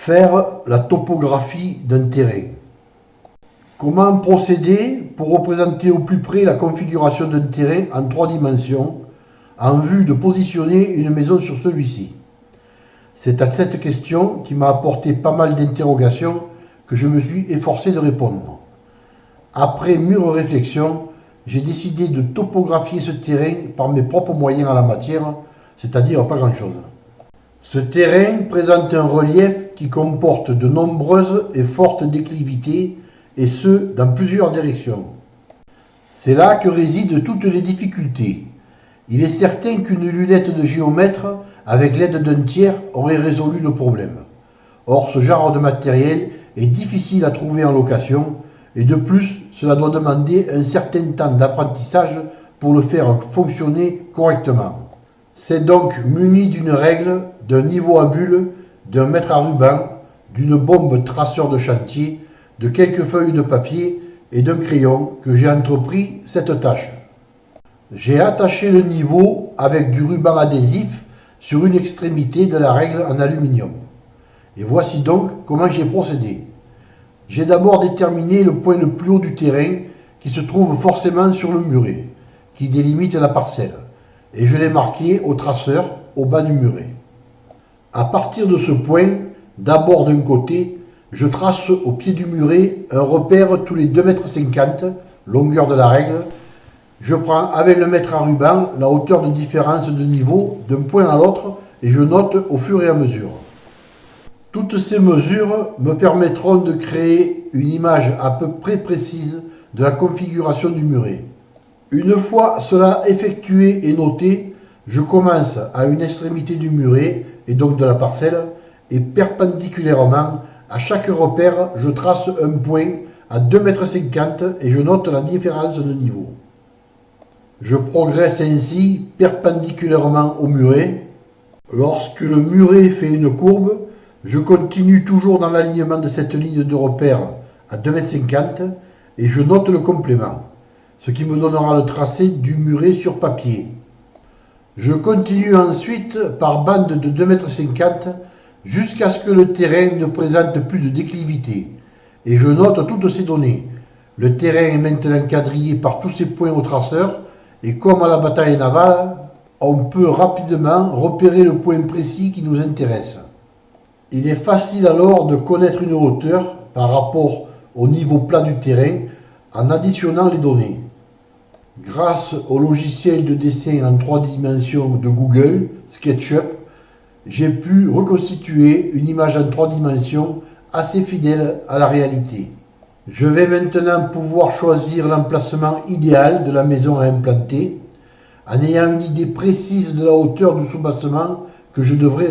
Faire la topographie d'un terrain. Comment procéder pour représenter au plus près la configuration d'un terrain en 3 dimensions en vue de positionner une maison sur celui-ci? C'est à cette question qui m'a apporté pas mal d'interrogations que je me suis efforcé de répondre. Après mûre réflexion, j'ai décidé de topographier ce terrain par mes propres moyens en la matière, c'est-à-dire pas grand-chose. Ce terrain présente un relief qui comporte de nombreuses et fortes déclivités, et ce, dans plusieurs directions. C'est là que résident toutes les difficultés. Il est certain qu'une lunette de géomètre, avec l'aide d'un tiers, aurait résolu le problème. Or, ce genre de matériel est difficile à trouver en location, et de plus, cela doit demander un certain temps d'apprentissage pour le faire fonctionner correctement. C'est donc muni d'une règle, d'un niveau à bulle, d'un mètre à ruban, d'une bombe traceur de chantier, de quelques feuilles de papier et d'un crayon que j'ai entrepris cette tâche. J'ai attaché le niveau avec du ruban adhésif sur une extrémité de la règle en aluminium. Et voici donc comment j'ai procédé. J'ai d'abord déterminé le point le plus haut du terrain qui se trouve forcément sur le muret, qui délimite la parcelle, et je l'ai marqué au traceur au bas du muret. À partir de ce point, d'abord d'un côté, je trace au pied du muret un repère tous les 2,50 m, longueur de la règle. Je prends avec le mètre à ruban la hauteur de différence de niveau d'un point à l'autre et je note au fur et à mesure. Toutes ces mesures me permettront de créer une image à peu près précise de la configuration du muret. Une fois cela effectué et noté, je commence à une extrémité du muret et donc de la parcelle et perpendiculairement à chaque repère, je trace un point à 2,50 m et je note la différence de niveau. Je progresse ainsi perpendiculairement au muret. Lorsque le muret fait une courbe, je continue toujours dans l'alignement de cette ligne de repère à 2,50 m et je note le complément, ce qui me donnera le tracé du muret sur papier. Je continue ensuite par bande de 2,50 m jusqu'à ce que le terrain ne présente plus de déclivité et je note toutes ces données. Le terrain est maintenant quadrillé par tous ces points au traceur et comme à la bataille navale, on peut rapidement repérer le point précis qui nous intéresse. Il est facile alors de connaître une hauteur par rapport au niveau plat du terrain en additionnant les données. Grâce au logiciel de dessin en 3 dimensions de Google, SketchUp, j'ai pu reconstituer une image en 3 dimensions assez fidèle à la réalité. Je vais maintenant pouvoir choisir l'emplacement idéal de la maison à implanter en ayant une idée précise de la hauteur du soubassement que je devrais réaliser.